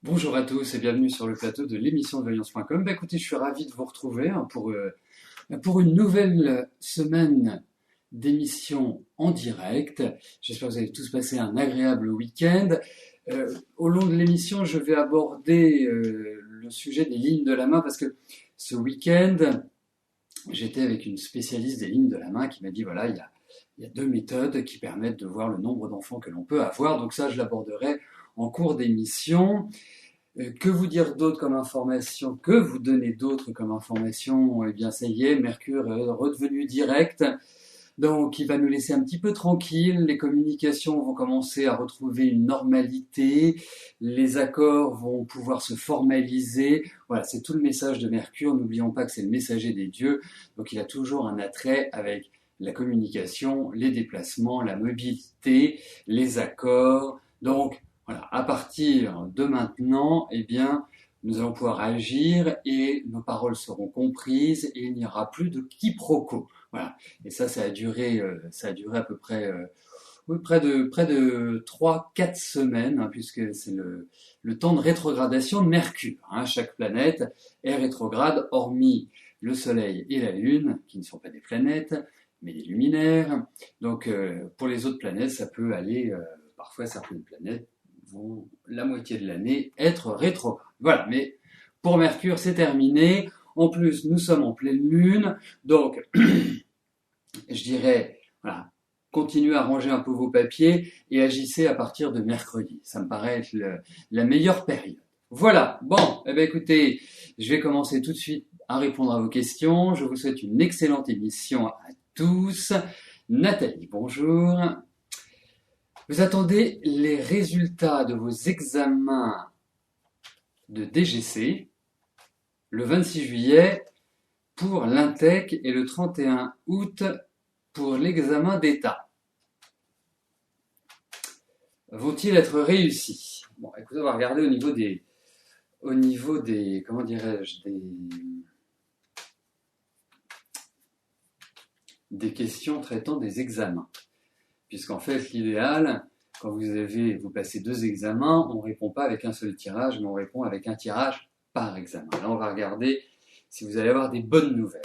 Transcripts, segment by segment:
Bonjour à tous et bienvenue sur le plateau de l'émission de Voyance.com. Écoutez, je suis ravi de vous retrouver pour une nouvelle semaine d'émission en direct. J'espère que vous avez tous passé un agréable week-end. Au long de l'émission, je vais aborder le sujet des lignes de la main parce que ce week-end, j'étais avec une spécialiste des lignes de la main qui m'a dit voilà, il y a deux méthodes qui permettent de voir le nombre d'enfants que l'on peut avoir. Donc ça, je l'aborderai en cours d'émission. Que vous dire d'autre comme information? Que vous donner d'autre comme information? Eh bien, ça y est, Mercure est redevenu direct. Donc, il va nous laisser un petit peu tranquille. Les communications vont commencer à retrouver une normalité. Les accords vont pouvoir se formaliser. Voilà, c'est tout le message de Mercure. N'oublions pas que c'est le messager des dieux. Donc, il a toujours un attrait avec la communication, les déplacements, la mobilité, les accords. Donc, voilà, à partir de maintenant, eh bien, nous allons pouvoir agir et nos paroles seront comprises et il n'y aura plus de quiproquos. Voilà. Et ça a duré à peu près, oui, près de 3-4 semaines, hein, puisque c'est le temps de rétrogradation de Mercure. Hein. Chaque planète est rétrograde, hormis le Soleil et la Lune, qui ne sont pas des planètes, mais des luminaires. Donc, pour les autres planètes, ça peut aller, parfois certaines planètes vont la moitié de l'année être rétrograde. Voilà, mais pour Mercure, c'est terminé. En plus, nous sommes en pleine lune, donc je dirais, voilà, continuez à ranger un peu vos papiers et agissez à partir de mercredi. Ça me paraît être la meilleure période. Voilà, bon, eh bien écoutez, je vais commencer tout de suite à répondre à vos questions. Je vous souhaite une excellente émission à tous. Nathalie, bonjour. Vous attendez les résultats de vos examens de DGC le 26 juillet pour l'INTEC et le 31 août pour l'examen d'État. Vont-ils être réussis? Bon, écoutez, on va regarder au niveau des, comment dirais-je, des questions traitant des examens. Puisqu'en fait, l'idéal, quand vous passez 2 examens, on ne répond pas avec un seul tirage, mais on répond avec un tirage par examen. Là, on va regarder si vous allez avoir des bonnes nouvelles.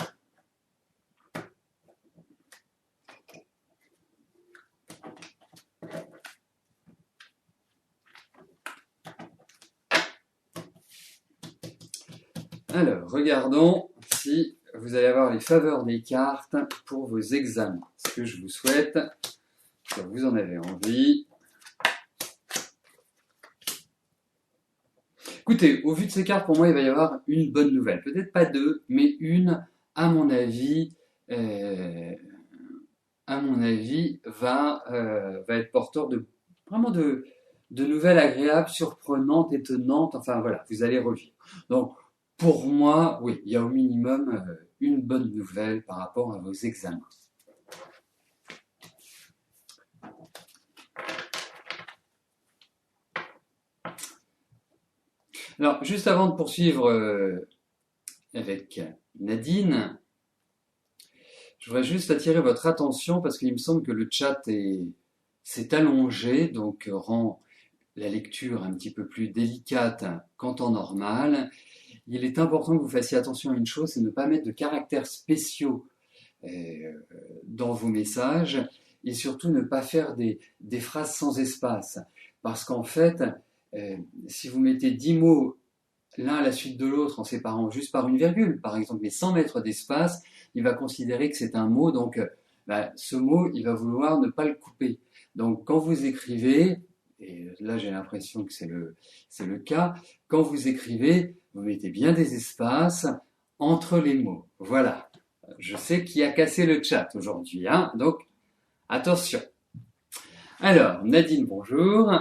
Alors, regardons si vous allez avoir les faveurs des cartes pour vos examens. Ce que je vous souhaite, que vous en avez envie. Écoutez, au vu de ces cartes, pour moi, il va y avoir une bonne nouvelle. Peut-être pas deux, mais une, à mon avis, va être porteur de vraiment de nouvelles agréables, surprenantes, étonnantes. Enfin voilà, vous allez revivre. Donc, pour moi, oui, il y a au minimum une bonne nouvelle par rapport à vos examens. Alors, juste avant de poursuivre avec Nadine, je voudrais juste attirer votre attention parce qu'il me semble que le chat s'est allongé, donc rend la lecture un petit peu plus délicate qu'en temps normal. Il est important que vous fassiez attention à une chose, c'est ne pas mettre de caractères spéciaux dans vos messages et surtout ne pas faire des phrases sans espace. Parce qu'en fait, si vous mettez 10 mots l'un à la suite de l'autre en séparant juste par une virgule, par exemple, mais sans mettre d'espace, il va considérer que c'est un mot, donc ce mot, il va vouloir ne pas le couper. Donc quand vous écrivez, et là j'ai l'impression que c'est le cas, quand vous écrivez, vous mettez bien des espaces entre les mots. Voilà. Je sais qui a cassé le chat aujourd'hui, hein, donc attention. Alors, Nadine, bonjour.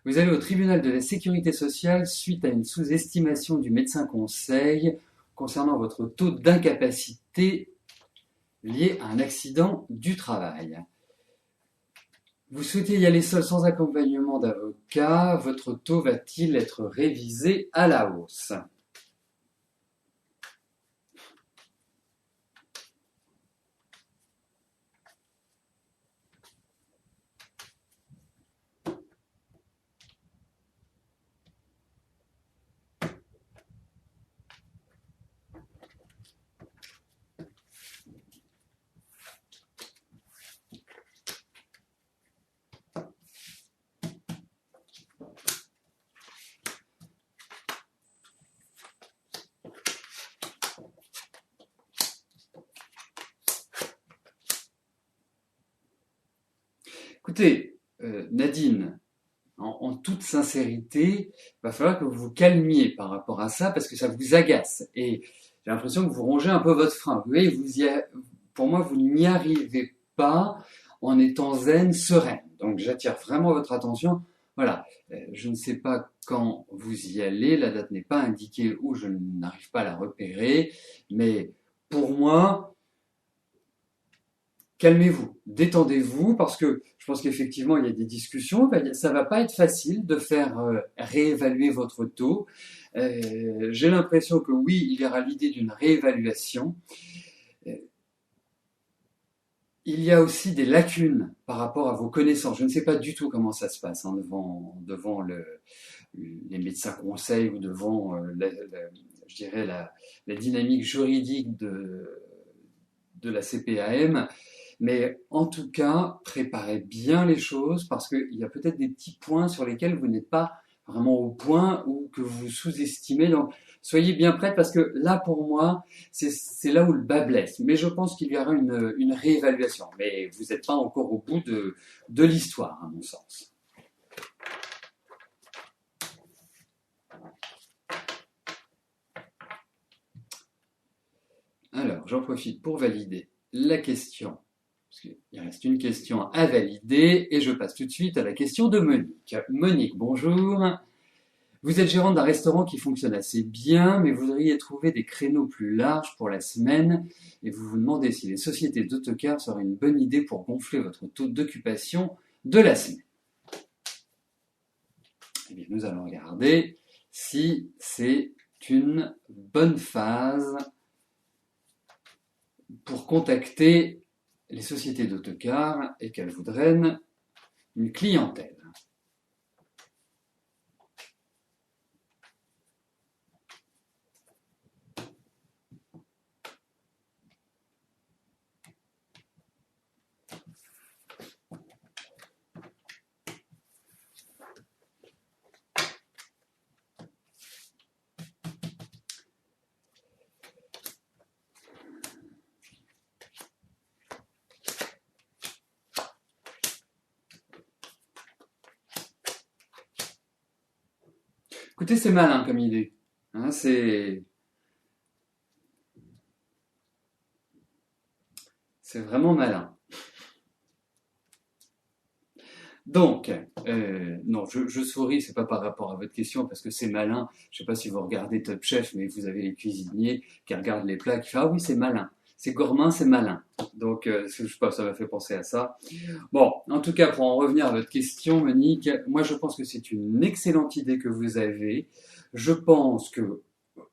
Vous allez au tribunal de la sécurité sociale suite à une sous-estimation du médecin conseil concernant votre taux d'incapacité lié à un accident du travail. Vous souhaitez y aller seul sans accompagnement d'avocat. Votre taux va-t-il être révisé à la hausse? Écoutez, Nadine, en toute sincérité, il va falloir que vous vous calmiez par rapport à ça parce que ça vous agace. Et j'ai l'impression que vous rongez un peu votre frein. Vous voyez, pour moi, vous n'y arrivez pas en étant zen, sereine. Donc j'attire vraiment votre attention. Voilà, je ne sais pas quand vous y allez, la date n'est pas indiquée ou je n'arrive pas à la repérer, mais pour moi, calmez-vous, détendez-vous, parce que je pense qu'effectivement, il y a des discussions. Ça va pas être facile de faire réévaluer votre taux. J'ai l'impression que oui, il y aura l'idée d'une réévaluation. Euh, il y a aussi des lacunes par rapport à vos connaissances. Je ne sais pas du tout comment ça se passe hein, devant les médecins conseils ou devant, je dirais, la dynamique juridique de la CPAM. Mais en tout cas, préparez bien les choses parce qu'il y a peut-être des petits points sur lesquels vous n'êtes pas vraiment au point ou que vous sous-estimez. Donc, soyez bien prêts parce que là, pour moi, c'est là où le bas blesse. Mais je pense qu'il y aura une réévaluation. Mais vous n'êtes pas encore au bout de l'histoire, à mon sens. Alors, j'en profite pour valider la question. Parce qu'il reste une question à valider et je passe tout de suite à la question de Monique. Monique, bonjour. Vous êtes gérante d'un restaurant qui fonctionne assez bien, mais vous voudriez trouver des créneaux plus larges pour la semaine et vous vous demandez si les sociétés d'autocars seraient une bonne idée pour gonfler votre taux d'occupation de la semaine. Eh bien, nous allons regarder si c'est une bonne phase pour contacter les sociétés d'autocars et qu'elles vous drainent une clientèle. Écoutez, c'est malin comme idée. Hein, c'est vraiment malin. Donc, non, je souris, c'est pas par rapport à votre question parce que c'est malin. Je sais pas si vous regardez Top Chef, mais vous avez les cuisiniers qui regardent les plats qui font ah oui c'est malin, c'est gourmand, c'est malin. Donc, je sais pas, ça m'a fait penser à ça. Bon, en tout cas, pour en revenir à votre question, Monique, moi je pense que c'est une excellente idée que vous avez. Je pense que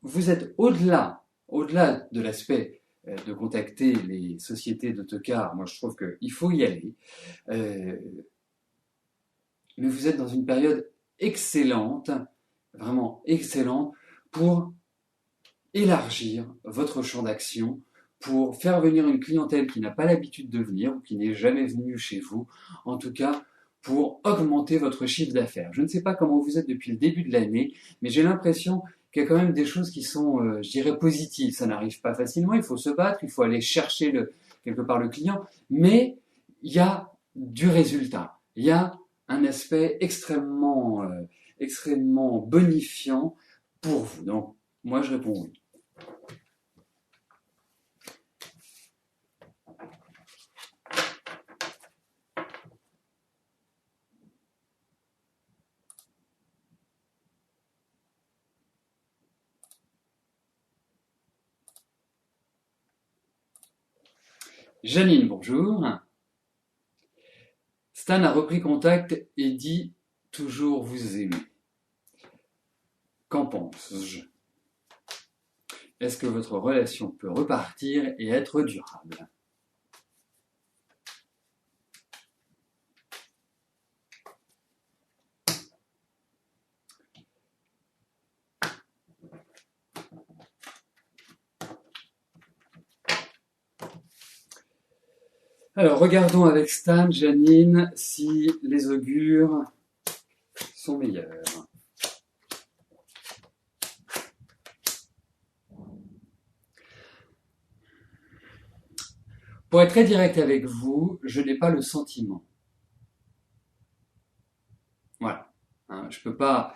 vous êtes au-delà de l'aspect de contacter les sociétés d'autocars. Moi, je trouve qu'il faut y aller. Euh, mais vous êtes dans une période excellente, vraiment excellente, pour élargir votre champ d'action, pour faire venir une clientèle qui n'a pas l'habitude de venir ou qui n'est jamais venue chez vous, en tout cas pour augmenter votre chiffre d'affaires. Je ne sais pas comment vous êtes depuis le début de l'année, mais j'ai l'impression qu'il y a quand même des choses qui sont, je dirais, positives. Ça n'arrive pas facilement, il faut se battre, il faut aller chercher quelque part le client, mais il y a du résultat. Il y a un aspect extrêmement bonifiant pour vous. Donc, moi, je réponds oui. Janine, bonjour. Stan a repris contact et dit toujours vous aimer. Qu'en pense-je? Est-ce que votre relation peut repartir et être durable? Alors, regardons avec Stan, Janine, si les augures sont meilleurs. Pour être très direct avec vous, je n'ai pas le sentiment je peux pas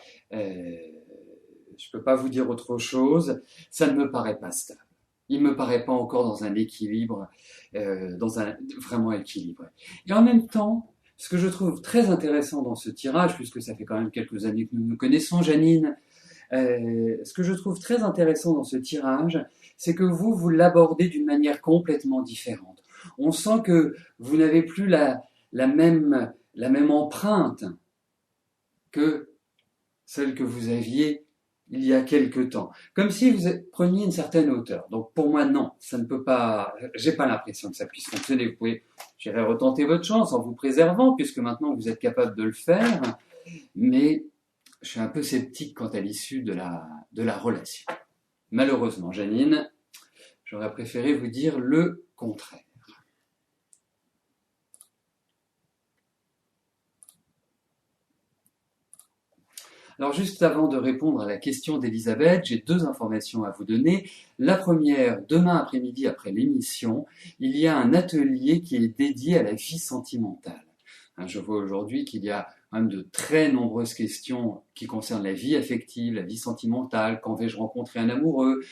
vous dire autre chose. Ça ne me paraît pas stable. Il me paraît pas encore dans un équilibre, vraiment équilibré. Et en même temps, ce que je trouve très intéressant dans ce tirage, puisque ça fait quand même quelques années que nous nous connaissons, Janine, ce que je trouve très intéressant dans ce tirage, c'est que vous l'abordez d'une manière complètement différente. On sent que vous n'avez plus la même empreinte que celle que vous aviez il y a quelque temps. Comme si vous preniez une certaine hauteur. Donc pour moi, non, ça ne peut pas, j'ai pas l'impression que ça puisse fonctionner. Vous pouvez, j'irai retenter votre chance en vous préservant, puisque maintenant vous êtes capable de le faire, mais je suis un peu sceptique quant à l'issue de la relation. Malheureusement, Janine, j'aurais préféré vous dire le contraire. Alors juste avant de répondre à la question d'Elisabeth, j'ai deux informations à vous donner. La première, demain après-midi après l'émission, il y a un atelier qui est dédié à la vie sentimentale. Je vois aujourd'hui qu'il y a quand même de très nombreuses questions qui concernent la vie affective, la vie sentimentale, quand vais-je rencontrer un amoureux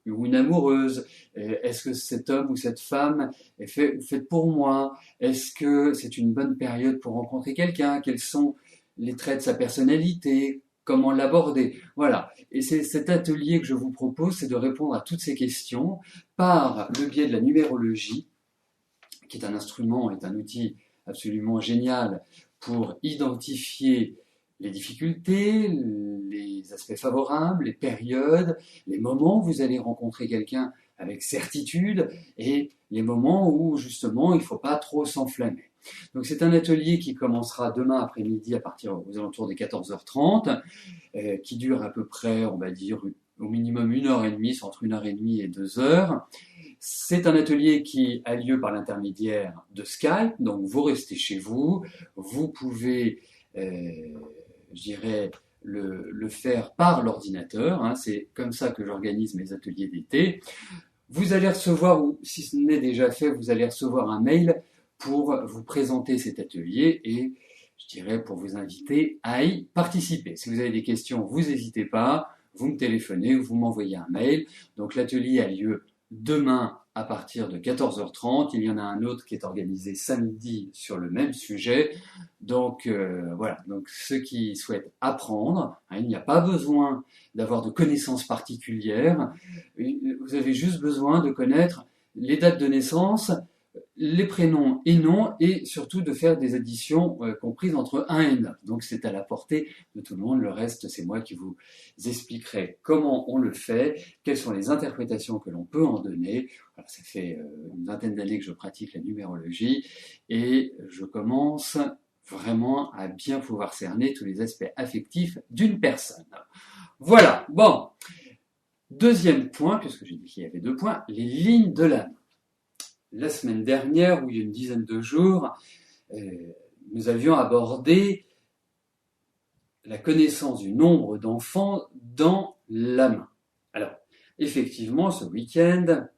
ou une amoureuse, est-ce que cet homme ou cette femme est fait pour moi, est-ce que c'est une bonne période pour rencontrer quelqu'un, quels sont les traits de sa personnalité, comment l'aborder. Voilà. Et c'est cet atelier que je vous propose, c'est de répondre à toutes ces questions par le biais de la numérologie, qui est un instrument, est un outil absolument génial pour identifier les difficultés, les aspects favorables, les périodes, les moments où vous allez rencontrer quelqu'un avec certitude et les moments où justement il ne faut pas trop s'enflammer. Donc c'est un atelier qui commencera demain après-midi à partir aux alentours des 14h30, qui dure à peu près, on va dire, au minimum 1h30, c'est entre 1h30 et 2h. C'est un atelier qui a lieu par l'intermédiaire de Skype, donc vous restez chez vous, vous pouvez, je dirais, le faire par l'ordinateur, c'est comme ça que j'organise mes ateliers d'été. Vous allez recevoir, ou si ce n'est déjà fait, vous allez recevoir un mail pour vous présenter cet atelier et je dirais pour vous inviter à y participer. Si vous avez des questions, vous n'hésitez pas, vous me téléphonez ou vous m'envoyez un mail. Donc l'atelier a lieu demain à partir de 14h30. Il y en a un autre qui est organisé samedi sur le même sujet. Donc voilà, donc ceux qui souhaitent apprendre, il n'y a pas besoin d'avoir de connaissances particulières. Vous avez juste besoin de connaître les dates de naissance, les prénoms et noms, et surtout de faire des additions comprises entre 1 et 9. Donc c'est à la portée de tout le monde. Le reste, c'est moi qui vous expliquerai comment on le fait, quelles sont les interprétations que l'on peut en donner. Alors, ça fait une vingtaine d'années que je pratique la numérologie et je commence vraiment à bien pouvoir cerner tous les aspects affectifs d'une personne. Voilà, bon. Deuxième point, puisque j'ai dit qu'il y avait 2 points, les lignes de l'âme. La semaine dernière, ou il y a une dizaine de jours, nous avions abordé la connaissance du nombre d'enfants dans la main. Alors, effectivement, ce week-end,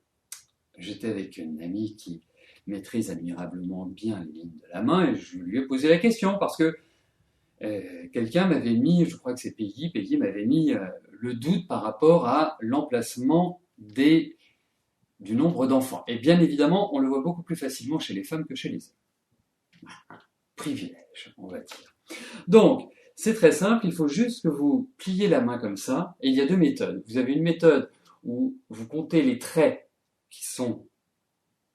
j'étais avec une amie qui maîtrise admirablement bien les lignes de la main et je lui ai posé la question parce que quelqu'un m'avait mis, je crois que c'est Peggy m'avait mis le doute par rapport à l'emplacement du nombre d'enfants. Et bien évidemment, on le voit beaucoup plus facilement chez les femmes que chez les hommes. Privilège, on va dire. Donc, c'est très simple, il faut juste que vous pliez la main comme ça, et il y a 2 méthodes. Vous avez une méthode où vous comptez les traits qui sont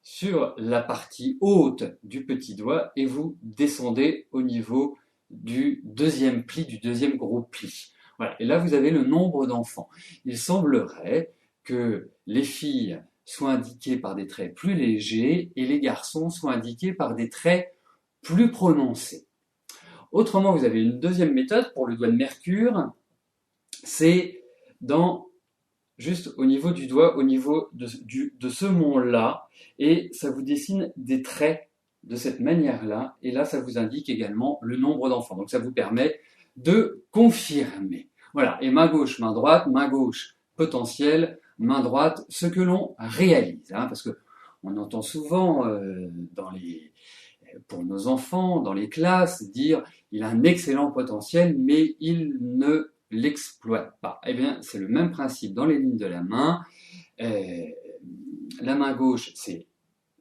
sur la partie haute du petit doigt, et vous descendez au niveau du deuxième pli, du deuxième gros pli. Voilà. Et là, vous avez le nombre d'enfants. Il semblerait que les filles soient indiqués par des traits plus légers et les garçons soient indiqués par des traits plus prononcés. Autrement, vous avez une deuxième méthode pour le doigt de Mercure, c'est juste au niveau du doigt, au niveau de ce mont-là, et ça vous dessine des traits de cette manière-là, et là, ça vous indique également le nombre d'enfants. Donc, ça vous permet de confirmer. Voilà, et main gauche, main droite, main gauche, potentiel, main droite, ce que l'on réalise, parce que on entend souvent dans les pour nos enfants, dans les classes, dire il a un excellent potentiel, mais il ne l'exploite pas. Eh bien, c'est le même principe dans les lignes de la main. La main gauche, c'est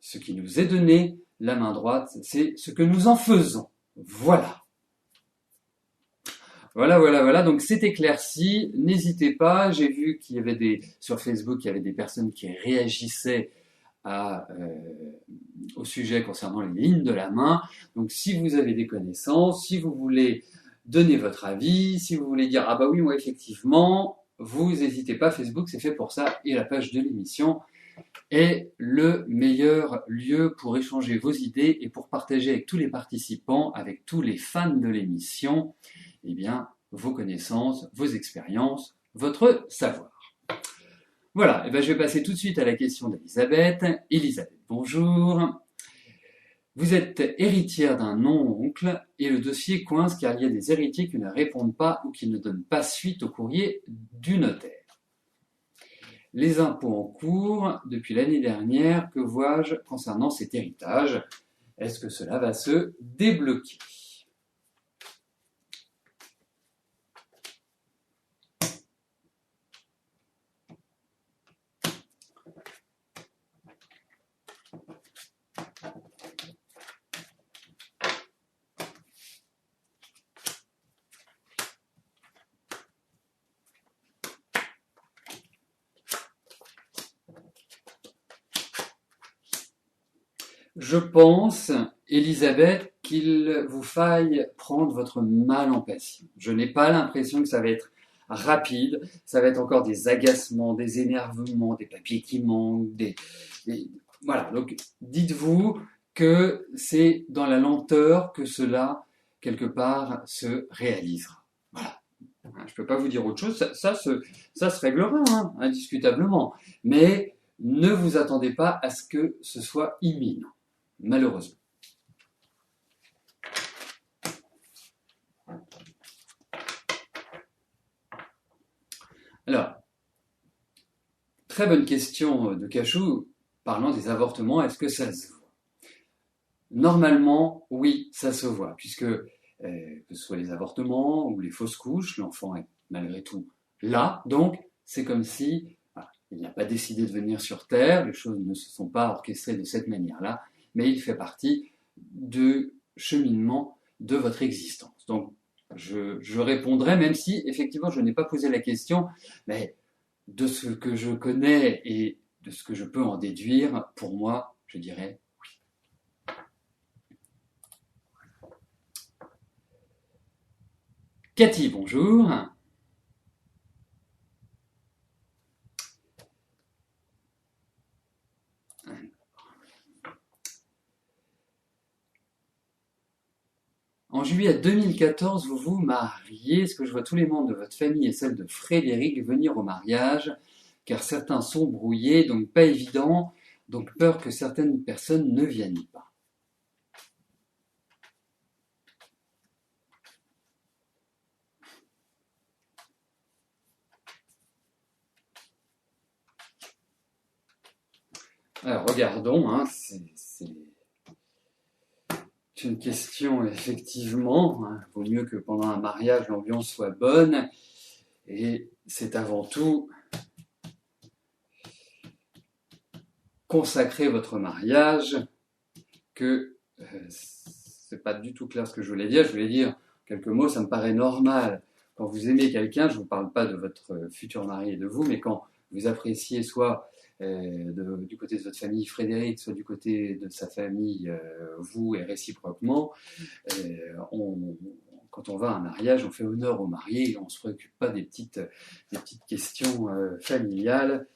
ce qui nous est donné, la main droite, c'est ce que nous en faisons. Voilà. Voilà. Donc c'est éclairci. N'hésitez pas. J'ai vu qu'il y avait sur Facebook, il y avait des personnes qui réagissaient au sujet concernant les lignes de la main. Donc si vous avez des connaissances, si vous voulez donner votre avis, si vous voulez dire ah bah oui moi effectivement, vous n'hésitez pas. Facebook c'est fait pour ça et la page de l'émission est le meilleur lieu pour échanger vos idées et pour partager avec tous les participants, avec tous les fans de l'émission, eh bien, vos connaissances, vos expériences, votre savoir. Voilà, et bien je vais passer tout de suite à la question d'Elisabeth. Elisabeth, bonjour. Vous êtes héritière d'un non-oncle et le dossier coince car il y a des héritiers qui ne répondent pas ou qui ne donnent pas suite au courrier du notaire. Les impôts en cours depuis l'année dernière, que vois-je concernant cet héritage? Est-ce que cela va se débloquer? Je pense, Elisabeth, qu'il vous faille prendre votre mal en patience. Je n'ai pas l'impression que ça va être rapide, ça va être encore des agacements, des énervements, des papiers qui manquent, voilà. Donc, dites-vous que c'est dans la lenteur que cela, quelque part, se réalisera. Voilà. Je ne peux pas vous dire autre chose, ça se réglera, hein, indiscutablement. Mais ne vous attendez pas à ce que ce soit imminent. Malheureusement. Alors, très bonne question de Cachou, parlant des avortements, est-ce que ça se voit? Normalement, oui, ça se voit, puisque que ce soit les avortements ou les fausses couches, l'enfant est malgré tout là, donc c'est comme si il n'a pas décidé de venir sur Terre, les choses ne se sont pas orchestrées de cette manière-là, mais il fait partie du cheminement de votre existence. Donc, je répondrai, même si effectivement je n'ai pas posé la question, mais de ce que je connais et de ce que je peux en déduire, pour moi, je dirais oui. Cathy, bonjour. En juillet 2014, vous vous mariez. Est-ce que je vois tous les membres de votre famille et celle de Frédéric venir au mariage? Car certains sont brouillés, donc pas évident, donc peur que certaines personnes ne viennent pas. Alors regardons, hein, c'est une question effectivement, hein, vaut mieux que pendant un mariage l'ambiance soit bonne, et c'est avant tout consacrer votre mariage que c'est pas du tout clair ce que je voulais dire quelques mots, ça me paraît normal. Quand vous aimez quelqu'un, je ne vous parle pas de votre futur mari et de vous, mais quand vous appréciez soit du côté de votre famille Frédéric, soit du côté de sa famille vous et réciproquement, quand on va à un mariage, on fait honneur au marié et on ne se préoccupe pas des petites questions familiales,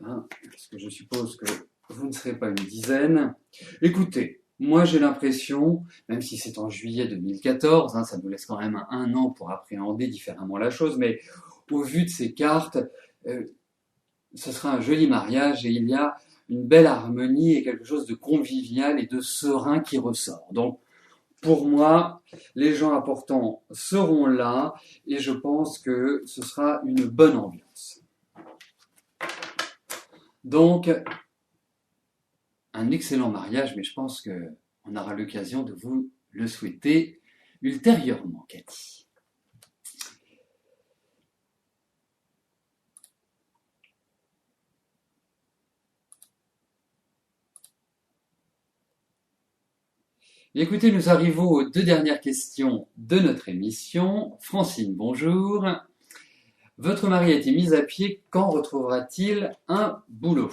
hein, parce que je suppose que vous ne serez pas une dizaine. Écoutez, moi j'ai l'impression, même si c'est en juillet 2014, hein, ça nous laisse quand même un an pour appréhender différemment la chose, mais au vu de ces cartes, ce sera un joli mariage et il y a une belle harmonie et quelque chose de convivial et de serein qui ressort. Donc, pour moi, les gens importants seront là et je pense que ce sera une bonne ambiance. Donc, un excellent mariage, mais je pense que on aura l'occasion de vous le souhaiter ultérieurement, Cathy. Écoutez, nous arrivons aux 2 dernières questions de notre émission. Francine, bonjour. Votre mari a été mis à pied, quand retrouvera-t-il un boulot ?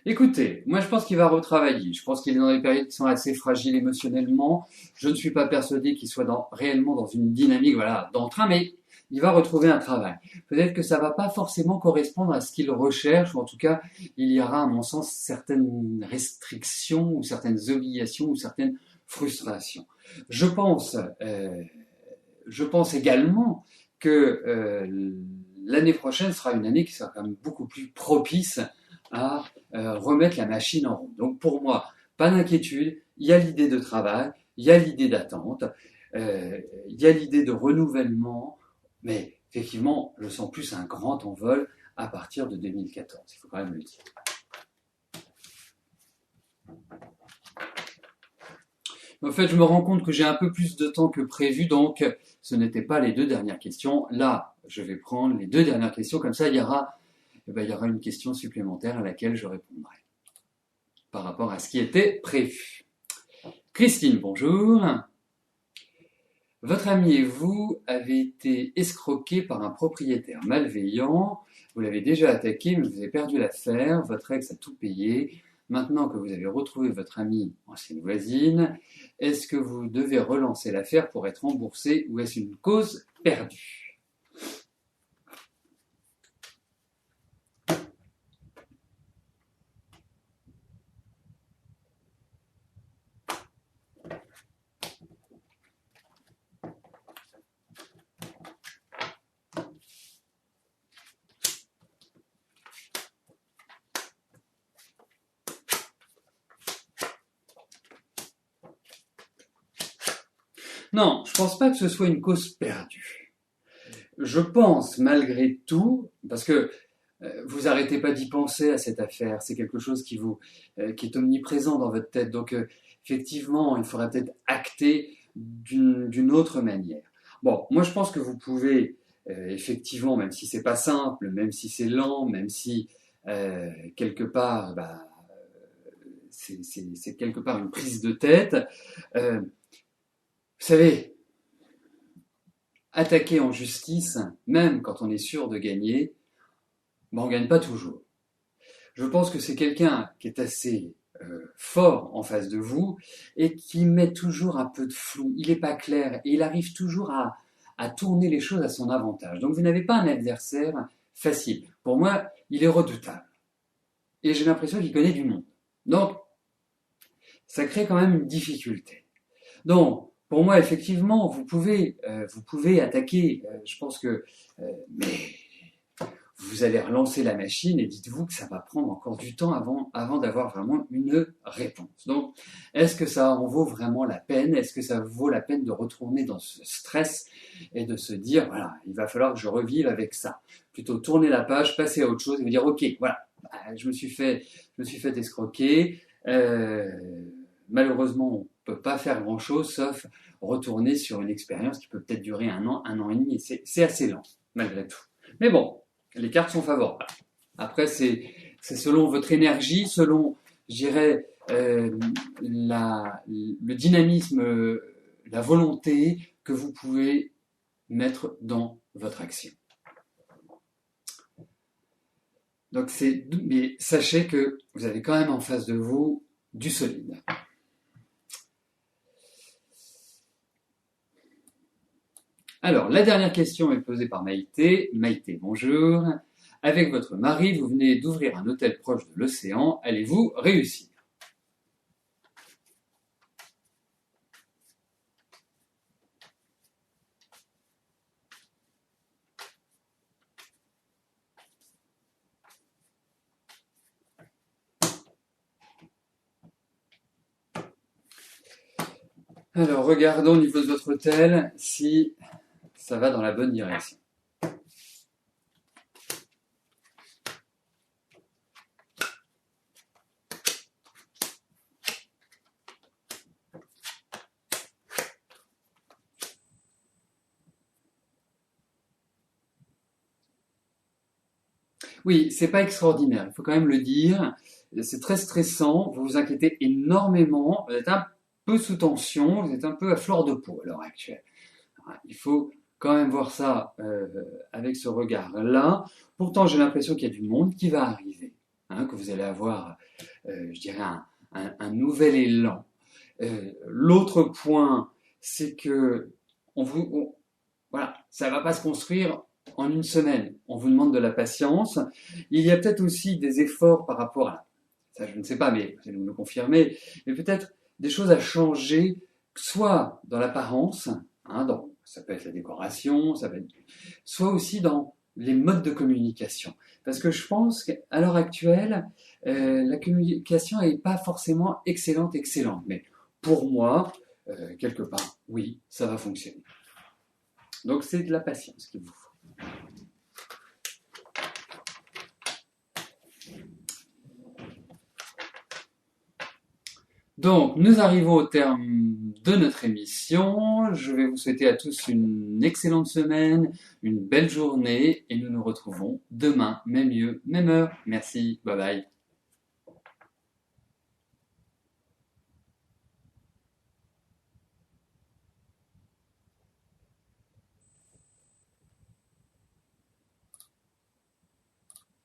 Écoutez, moi je pense qu'il va retravailler. Je pense qu'il est dans des périodes qui sont assez fragiles émotionnellement. Je ne suis pas persuadé qu'il soit réellement dans une dynamique d'entrain, mais il va retrouver un travail. Peut-être que ça ne va pas forcément correspondre à ce qu'il recherche, ou en tout cas, il y aura à mon sens certaines restrictions, ou certaines obligations, ou certaines frustrations. Je pense également que l'année prochaine sera une année qui sera quand même beaucoup plus propice à remettre la machine en route. Donc pour moi, pas d'inquiétude, il y a l'idée de travail, il y a l'idée d'attente, il y a l'idée de renouvellement, mais effectivement, je sens plus un grand envol à partir de 2014, il faut quand même le dire. En fait, je me rends compte que j'ai un peu plus de temps que prévu, donc ce n'étaient pas les 2 dernières questions. Là, je vais prendre les 2 dernières questions, comme ça il y aura une question supplémentaire à laquelle je répondrai par rapport à ce qui était prévu. Christine, bonjour. Votre ami et vous avez été escroqués par un propriétaire malveillant. Vous l'avez déjà attaqué, mais vous avez perdu l'affaire. Votre ex a tout payé. Maintenant que vous avez retrouvé votre amie, ancienne voisine, est-ce que vous devez relancer l'affaire pour être remboursé ou est-ce une cause perdue ? Non, je pense pas que ce soit une cause perdue. Je pense malgré tout, parce que vous arrêtez pas d'y penser à cette affaire, c'est quelque chose qui est omniprésent dans votre tête. Donc effectivement, il faudra peut-être acter d'une autre manière. Bon, moi je pense que vous pouvez effectivement, même si c'est pas simple, même si c'est lent, même si quelque part, c'est quelque part une prise de tête. Vous savez, attaquer en justice, même quand on est sûr de gagner, on ne gagne pas toujours. Je pense que c'est quelqu'un qui est assez fort en face de vous et qui met toujours un peu de flou. Il n'est pas clair et il arrive toujours à tourner les choses à son avantage. Donc vous n'avez pas un adversaire facile. Pour moi, il est redoutable. Et j'ai l'impression qu'il connaît du monde. Donc, ça crée quand même une difficulté. Donc, pour moi, effectivement, vous pouvez attaquer. Je pense que, mais vous allez relancer la machine et dites-vous que ça va prendre encore du temps avant d'avoir vraiment une réponse. Donc, est-ce que ça en vaut vraiment la peine ? Est-ce que ça vaut la peine de retourner dans ce stress et de se dire, voilà, il va falloir que je revive avec ça. Plutôt tourner la page, passer à autre chose et vous dire, ok, voilà, je me suis fait escroquer. Malheureusement, on ne peut pas faire grand-chose sauf retourner sur une expérience qui peut peut-être durer 1 an et demi. Et c'est assez lent, malgré tout. Mais bon, les cartes sont favorables. Après, c'est selon votre énergie, selon, je dirais, le dynamisme, la volonté que vous pouvez mettre dans votre action. Donc mais sachez que vous avez quand même en face de vous du solide. Alors, la dernière question est posée par Maïté. Maïté, bonjour. Avec votre mari, vous venez d'ouvrir un hôtel proche de l'océan. Allez-vous réussir ? Alors, regardons au niveau de votre hôtel si ça va dans la bonne direction. Oui, c'est pas extraordinaire, il faut quand même le dire. C'est très stressant, vous vous inquiétez énormément, vous êtes un peu sous tension, vous êtes un peu à fleur de peau à l'heure actuelle. Il faut quand même voir ça avec ce regard-là. Pourtant, j'ai l'impression qu'il y a du monde qui va arriver, que vous allez avoir, je dirais, un nouvel élan. L'autre point, c'est que voilà, ça va pas se construire en une semaine. On vous demande de la patience. Il y a peut-être aussi des efforts par rapport à ça, je ne sais pas, mais vous allez me le confirmer, mais peut-être des choses à changer, soit dans l'apparence, ça peut être la décoration, ça peut être, soit aussi dans les modes de communication. Parce que je pense qu'à l'heure actuelle, la communication n'est pas forcément excellente. Mais pour moi, quelque part, oui, ça va fonctionner. Donc c'est de la patience qu'il vous faut. Donc, nous arrivons au terme de notre émission. Je vais vous souhaiter à tous une excellente semaine, une belle journée et nous nous retrouvons demain, même lieu, même heure. Merci, bye bye.